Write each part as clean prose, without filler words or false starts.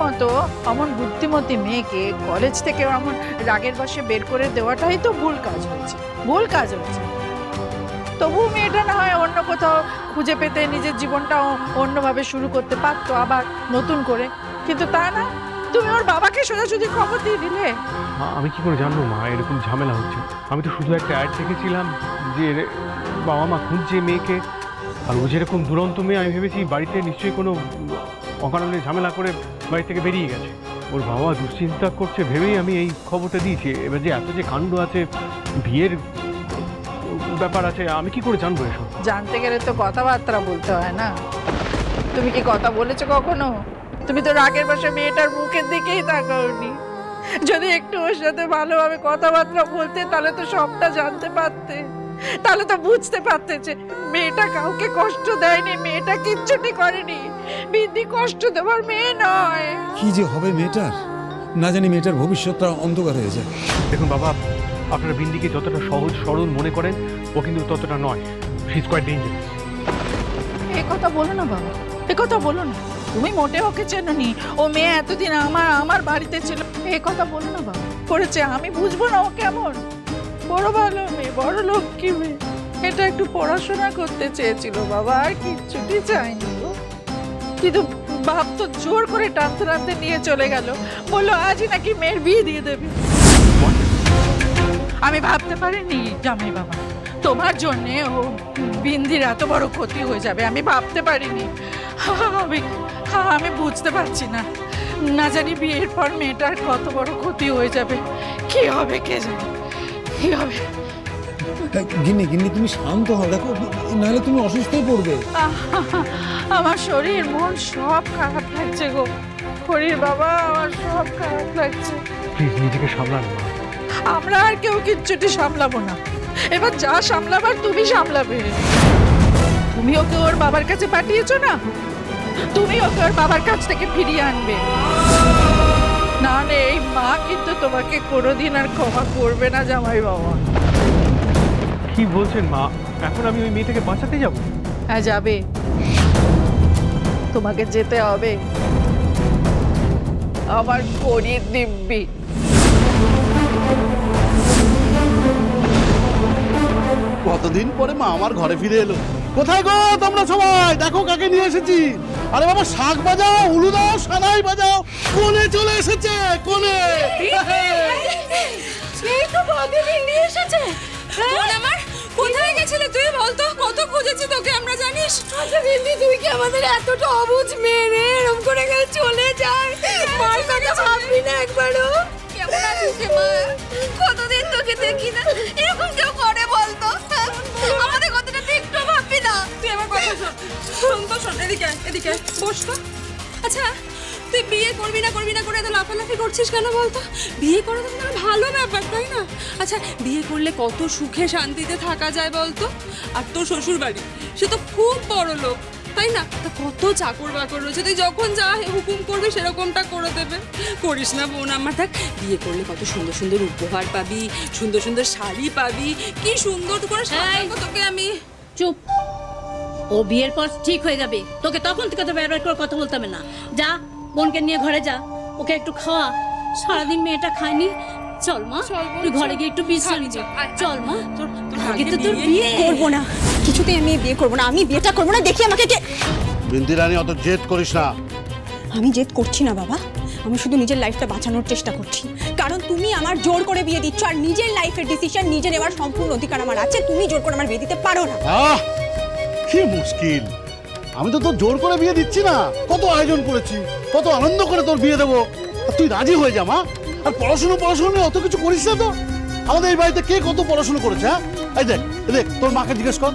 মতো অমন বুদ্ধিমতী মেয়েকে কলেজ থেকে এমন রাগের বশে বের করে দেওয়াটাই তো ভুল কাজ হয়েছে। তবু মেয়েটা না হয় অন্য কোথাও খুঁজে পেতে নিজের জীবনটাও অন্যভাবে শুরু করতে পারতো আবার নতুন করে, কিন্তু তা না, তুমি ওর বাবাকে সোজাসুজি খবর দিয়ে দিলে। আমি কি করে জানবো মা এরকম ঝামেলা হচ্ছে? আমি তো শুধু একটা অ্যাড দেখেছিলাম যে বাবা মা খুঁজছে মেয়েকে, আর ও যেরকম দুরন্ত মেয়ে আমি ভেবেছি বাড়িতে নিশ্চয়ই কোনো অকারণে ঝামেলা করে বাড়ি থেকে বেরিয়ে গেছে। ওর বাবা দুশ্চিন্তা করছে ভেবেই আমি এই খবরটা দিয়েছি। এবার যে এত যে কাণ্ড আছে, বিয়ের ব্যাপার আছে, আমি কি করে জানবো এসব? জানতে গেলে তো কথাবার্তা বলতে হয় না? তুমি কি কথা বলেছো কখনো? তুমি তো রাগের বশে মেয়েটার মুখের দিকেই তাকাওনি। যদি একটু ওর সাথে ভালোভাবে কথাবার্তা বলতে তাহলে তো সবটা জানতে পারতে, তাহলে তো বুঝতে পারতে যে মেয়েটা কাউকে কষ্ট দেয়নি, মেয়েটা কিচ্ছুটি করেনি, বিন্দি কষ্ট দেওয়ার মেয়ে নয়। কি যে হবে মেয়েটার, না জানি মেয়েটার ভবিষ্যৎটা অন্ধকার হয়ে যায়। দেখুন বাবা, আপনারা বিন্দিকে যতটা সহজ সরল মনে করেন ও কিন্তু ততটা নয়। She is quite dangerous. এই কথা বলো না বাবা, এই কথা বলো না। তুমি মোটে ওকে চেনোনি, ও মেয়ে এতদিন আমার বাড়িতে ছিল। এই কথা বলো না বাবা। করেছে আমি বুঝবো না ও কেমন? বড় ভালো মেয়ে, বড় লক্ষ্মী মেয়ে। এটা একটু পড়াশোনা করতে চেয়েছিল বাবা, আর কিচ্ছুটি চাইনি। কিন্তু বাপ তো জোর করে টানতে টানতে নিয়ে চলে গেল, বললো আজই নাকি মেয়ের বিয়ে দিয়ে দেবে। আমি ভাবতে পারিনি জামাই বাবা তোমার জন্যে ও বিন্দির এত বড় ক্ষতি হয়ে যাবে, আমি ভাবতে পারিনি। আমি বুঝতে পারছি না, না জানি বিয়ের পর মেয়েটার কত বড় ক্ষতি হয়ে যাবে। কি হবে কে জানে, কি হবে। গিন্নি গিন্নি তুমি শান্ত হও, দেখো নাহলে তুমি অসুস্থ হয়ে পড়বে। আমার শরীর মন সব খারাপ লাগছে গো হরির বাবা, আমার সব খারাপ লাগছে। প্লিজ নিজেকে সামলান মা। আমরা আর কেউ কিচ্ছুটি সামলাবো না, এবার যা সামলাবার তুমি সামলাবে। তুমি ওকে ওর বাবার কাছে পাঠিয়েছো না, তুমি ওকে ওর বাবার কাছ থেকে ফিরিয়ে আনবে, নাহলে এই মা কিন্তু তোমাকে কোনোদিন আর ক্ষমা করবে না জামাই বাবা। কি বলছেন মা? এখন আমি ওই মেয়েটাকে বাঁচাতে যাব? হ্যাঁ যাবে, তোমাকে যেতে হবে। আমার করিয়ে দিব্যি। কতদিন পরে মা আমার ঘরে ফিরে এলো। কোথায় গো তোমরা সবাই? দেখো কাকে নিয়ে এসেছি। আরে বাবা, শাক বাজাও, উলু দাও, সানাই বাজাও। কোনে চলে এসেছে, কোনে। এই তো বৌদি নিয়ে এসেছে। বোন আমার, কোথায় গেছিলে তুই? বলতো, কত খুঁজেছি তোকে আমরা, জানিস? আচ্ছা বিন্দি, তুই কি আমাদের এতটা অবুঝ মেয়ে রে? এরকম করে গেলে চলে যায়, মার কথা ভাববি না একবারও? কেমন আছিস মা? কতদিন তোকে দেখি না, এরকম কেউ করে বলতো? আমাদের কথাটা তুই একটু ভাববি না? তুই আমার কথা শোন তো, শোন, এদিকে এদিকে বস তো। আচ্ছা তুই বিয়ে করবি না করে এত লাফালাফি করছিস কেন বলতো? বিয়ে করা তো ভালো ব্যাপার, তাই না? আচ্ছা বিয়ে করলে কত সুখে শান্তিতে থাকা যায় বলতো? আর তোর শ্বশুর বাড়ি, সে তো খুব বড় লোক, তাই না? তা কত চাকর বাকর রয়েছে, তুই যখন যা হুকুম করবি সেরকমটা করে দেবে। করিস না বোন আমার। দেখ, বিয়ে করলে কত সুন্দর সুন্দর উপহার পাবি, সুন্দর সুন্দর শাড়ি পাবি, কি সুন্দর করে সাজাবো তোকে আমি। চুপ, ও বিয়ের পর ঠিক হয়ে যাবে, তোকে তখন থেকে তো ব্যবহার করে কথা বলতে হবে না। যা বোনকে নিয়ে ঘরে যা, ওকে একটু খাওয়া, সারাদিন মেয়েটা খায়নি। চল মা, তুই ঘরে গিয়ে একটু বিশ্রাম নে। চল মা, তোর বিয়ে করবো না, কিছুতেই আমি বিয়ে করবো না, আমি বিয়েটা করবো না। দেখি আমাকে কে। বিন্দি রানী, অত জেদ করিস না। আমি জেদ করছি না বাবা, আমি শুধু নিজের লাইফটা বাঁচানোর চেষ্টা করছি। কারণ তুমি আমার জোর করে বিয়ে দিচ্ছ, আর নিজের লাইফের ডিসিশন নিজে নেওয়ার সম্পূর্ণ অধিকার আমার আছে। তুমি জোর করে আমার বিয়ে দিতে পারো না। কি মুশকিল, আমি তো তোর জোর করে বিয়ে দিচ্ছি না। কত আয়োজন করেছি, কত আনন্দ করে তোর বিয়ে দেবো, আর তুই রাজি হয়ে যা মা। আর পড়াশোনা নিয়ে অত কিছু করিস না তো। আমাদের এই বাড়িতে কে কত পড়াশোনা করেছে? হ্যাঁ, এই দেখ দেখ, তোর মাকে জিজ্ঞেস কর,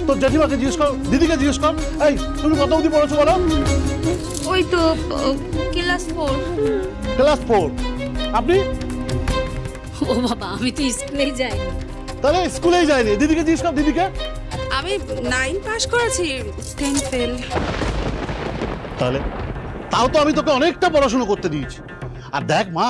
তোর জেঠিমাকে জিজ্ঞেস কর, দিদিকে জিজ্ঞেস কর। এই তুমি কত অবধি পড়াছো বলো? ওই তো ক্লাস 4। ক্লাস 4। আপনি? ও বাবা, আমি তো স্কুলেই যাইনি। তাহলে স্কুলেই যায়নি। দিদিকে জিজ্ঞেস কর, দিদিকে। আমি 9 পাস করেছি, 10 ফেল। তাহলে তাও তো আমি তোকে অনেকটা পড়াশোনা করতে দিয়েছি। আর দেখ মা,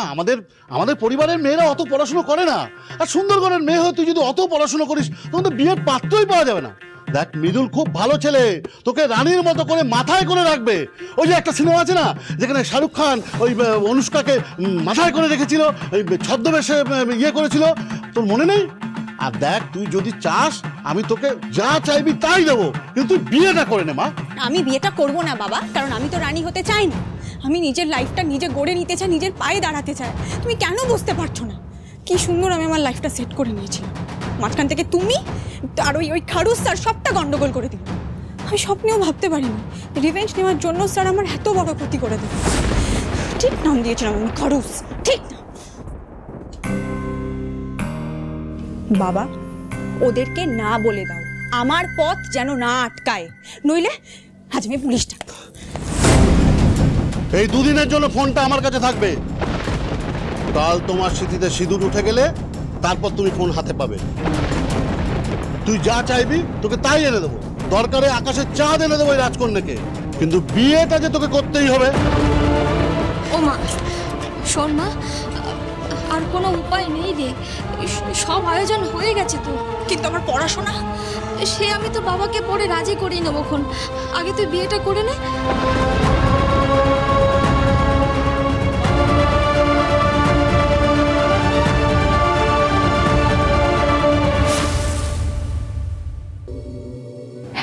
আমাদের পরিবারের মেয়েরা অত পড়াশোনা করে না। আর সুন্দরগড়ের মেয়ে হয়ে তুই যদি অত পড়াশোনা করিস তখন তো বিয়ের পাত্রই পাওয়া যাবে না। দেখ মৃদুল খুব ভালো ছেলে, তোকে রানীর মতো করে মাথায় করে রাখবে। ওই যে একটা সিনেমা আছে না যেখানে শাহরুখ খান ওই অনুষ্কাকে মাথায় করে রেখেছিল, ওই ছদ্মবেশে ইয়ে করেছিল, তোর মনে নেই? আর দেখ তুই যদি চাস আমি তোকে যা চাইবি তাই দেবো, কিন্তু তুই বিয়েটা করে নে মা। আমি বিয়েটা করব না বাবা, কারণ আমি তো রানী হতে চাই না। আমি নিজের লাইফটা নিজে গড়ে নিতে চাই, নিজের পায়ে দাঁড়াতে চাই। তুমি কেন বুঝতে পারছো না কি সুন্দর আমি আমার লাইফটা সেট করে নিয়েছিলাম? মাঝখান থেকে তুমি আর ওই খারুস স্যার সবটা গন্ডগোল করে দিল। আমি স্বপ্নেও ভাবতে পারিনি রিভেঞ্জ নেওয়ার জন্য স্যার আমার এত বড় ক্ষতি করে দেবে। ঠিক নাম দিয়েছিলাম আমি, খারুস। ঠিক না বাবা, ওদেরকে না বলে দাও, আমার পথ যেন না আটকায়, নইলে আজ আমি পুলিশ ডাকবো। এই দুদিনের জন্য ফোনটা আমার কাছে থাকবে। কাল তোমার স্মৃতিতে সিঁদুর উঠে গেলে তারপর তুমি ফোন হাতে পাবে। তুই যা চাইবি তোকে তাই এনে দেবো, দরকারে আকাশের চাঁদ এনে দেবো এই রাজকন্যাকে, কিন্তু বিয়েটা যে তোকে করতেই হবে। ও মা, শোন মা, আর কোনো উপায় নেই রে, সব আয়োজন হয়ে গেছে তো। কিন্তু আমার পড়াশোনা, সে আমি তো বাবাকে পড়ে রাজি করিয়ে নেবো খন, আগে তুই বিয়েটা করে নে।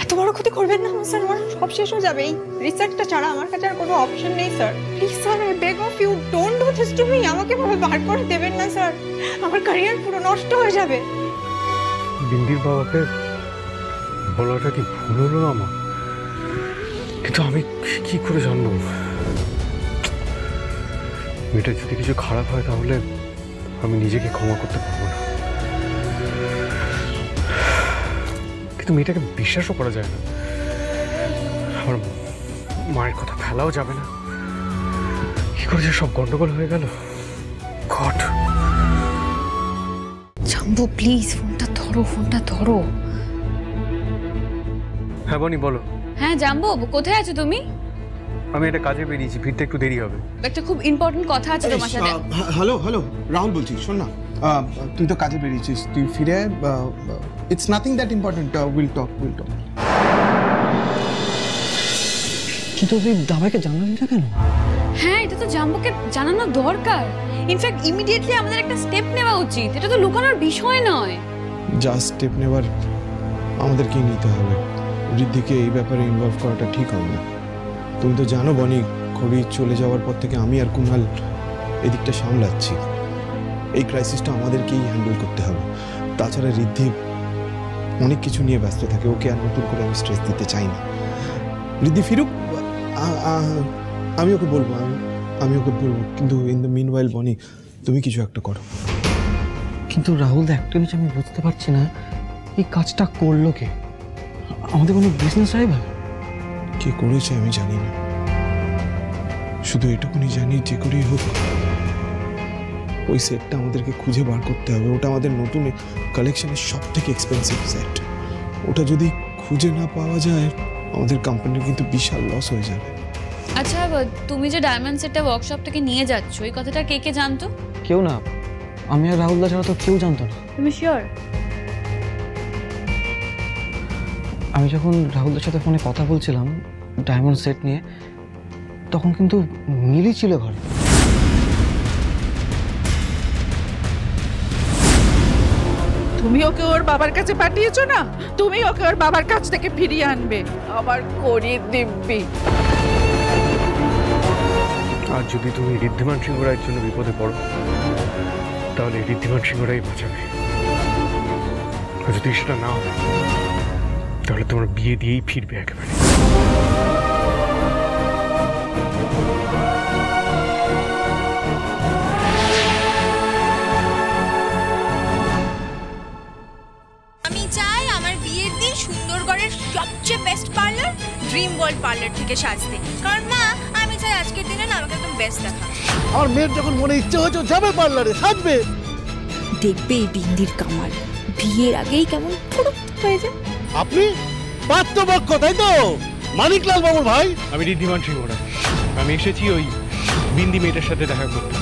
এত বড় ক্ষতি করবেন না স্যার, আমার সব শেষ হয়ে যাবে। এই রিসার্চটা ছাড়া আমার কাছে আর কোনো অপশন নেই sir. Please sir, I beg of you, don't do this to me. আমাকে ভাবে বার করে দেবেন না স্যার, আমার ক্যারিয়ার পুরো নষ্ট হয়ে যাবে। বিন্দির বাবাকে বলাটা কি ভুল হলো আমার? কিন্তু আমি কি করে জানবো মেয়েটা যদি কিছু খারাপ হয় তাহলে আমি নিজেকে ক্ষমা করতে পারবো না। কিন্তু মেয়েটাকে বিশ্বাসও করা যায় না, আমার মায়ের কথা ফেলাও যাবে না। কি করে যে সব গন্ডগোল হয়ে গেল। গড, জাম্বু প্লিজ ফোনটা ধরো, ফোনটা ধরো। হ্যাঁ বনি বলো। হ্যাঁ জাম্বু, কোথায় আছো তুমি? আমি একটা কাজে বেরিয়েছি, ফিরতে একটু দেরি হবে। একটা খুব ইম্পর্টেন্ট কথা আছে তোমার সাথে। হ্যালো হ্যালো, রাহুল বলছি, শোন না, তুই তো কাজে বেরিয়েছিস, তুই ফিরে, it's nothing that important, will talk. কিন্তু তুই দাদাকে জানালি না কেন? হ্যাঁ, এটা তো জাম্বুকে জানানো দরকার। ইনফ্যাক্ট ইমিডিয়েটলি আমাদের একটা স্টেপ নেওয়া উচিত, এটা তো লুকানোর বিষয় নয়। যা স্টেপ নেবার আমাদেরকেই নিতে হবে, ঋদ্ধিকে এই ব্যাপারে ইনভলভ করাটা ঠিক হবে না। তুমি তো জানো বনি, খড়ি চলে যাওয়ার পর থেকে আমি আর কুনাল এদিকটা সামলাচ্ছি। এই ক্রাইসিসটা আমাদেরকেই হ্যান্ডেল করতে হবে। তাছাড়া ঋদ্ধি অনেক কিছু নিয়ে ব্যস্ত থাকে, ওকে আর নতুন করে আমি স্ট্রেস দিতে চাই না। ঋদ্ধি ফিরুক, আমি ওকে বলবো, কিন্তু ইন দ্য মিন ওয়াইল বনি তুমি কিছু একটা করো। কিন্তু রাহুল, একটা জিনিস আমি বুঝতে পারছি না, এই কাজটা করলো কে? আমাদের কোনো বিজনেস রাইভাল? কে করেছে আমি জানি না, শুধু এটুকুনি জানি যে করেই হোক ওই সেটটা আমাদেরকে খুঁজে বার করতে হবে। ওটা আমাদের নতুন কালেকশনের সব থেকে এক্সপেন্সিভ সেট। ওটা যদি খুঁজে না পাওয়া যায় আমাদের কোম্পানির কিন্তু বিশাল লস হয়ে যাবে। আচ্ছা, তুমি যে ডায়মন্ড সেটটা ওয়ার্কশপ থেকে নিয়ে যাচ্ছ, এই কথাটা কে কে জানতো? কেউ না, আমি আর রাহুল দা ছাড়া তো কেউ জানতো না। তুমি শিওর? আমি যখন রাহুলদার সাথে ফোনে কথা বলছিলাম ডায়মন্ড সেট নিয়ে, তখন কিন্তু মিলি ছিল ঘরে। তুমি ওকে ওর বাবার কাছে পাঠিয়েছো না, তুমি ওকে ওর বাবার কাছ থেকে ফিরিয়ে আনবে, আবার করিয়ে দিব্যি। আর যদি তুমি ঋদ্ধিমান সিংহ রায়ের জন্য বিপদে পড়ো তাহলে ঋদ্ধিমান সিংহ রায় বাঁচাবে। আর যদি সেটা না হয় তাহলে তোমার বিয়ে দিয়েই ফিরবে একেবারে। আমি চাই আমার বিয়ের দিন সুন্দরগড়ের সবচেয়ে best parlour dream world parlour থেকে সাজতে, কারণ মা আমি চাই আজকের দিনে না আমাকে একদম বেস্ট দেখা। আমার মেয়ের যখন মনে ইচ্ছে হচ্ছে যাবে পার্লারে, সাজবে। দেখবে এই বিন্দির কামাল বিয়ের আগেই কেমন ফুরুক হয়ে যায়। আপনি পাত্রপক্ষ তাই তো, মানিকলাল বাবুর ভাই? আমি ঋদ্ধিমান সিংহ রায়, আমি এসেছি ওই বিন্দি মেয়েটার সাথে দেখা করতে।